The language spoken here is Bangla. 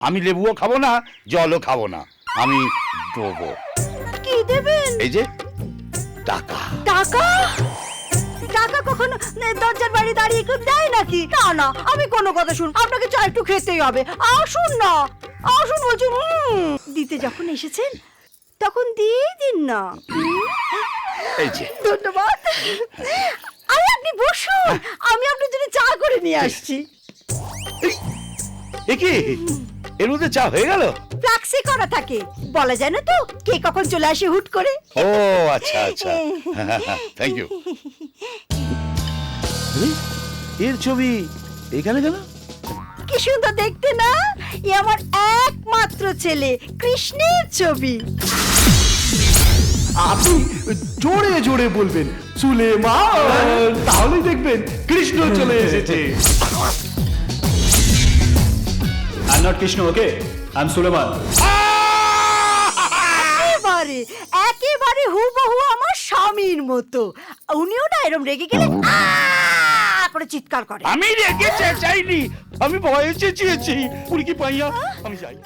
আমি লেবুও খাবো না, জলও খাবো না। আমি দেবো। কি দেবেন? এই যে টাকা। টাকা? টাকা কখনো দরজার বাইরে দাঁড়িয়ে কেউ দেয় নাকি? না না, আমি কোনো কথা শুন, আপনাকে চা একটু খেতেই হবে। আসুন না, আসুন বলছি। দিতে যখন এসেছেন তখন দিয়ে দিন না। এই যে ধন্যবাদ। আরে আপনি বসুন, আমি আপনার জন্য চা করে নিয়ে আসছি। এ কি, এর মধ্যে চা হয়ে গেল? ফ্লাক্সে করা থাকে, বলা যায় না তো কে কখন চলে আসে হুট করে। ও আচ্ছা আচ্ছা, থ্যাংক ইউ। এর ছবি এখানে কেন? কি সুন্দর দেখতে না? এ আমার একমাত্র ছেলে কৃষ্ণের ছবি। আপনি জোরে জোরে বলবেন সুলেমান, তাহলেই দেখবেন কৃষ্ণ চলে এসেছে। I'm not Krishna, okay? I'm Suleiman. একেবারে একেবারে হুবহু আমার স্বামীর মতো। উনিও না এরম রেগে গেলে করে চিৎকার করে। আমি রেগে চেঁচাইনি, আমি ভয়ে চেঁচিয়েছি। পুরকি পাইয়া, আমি যাই।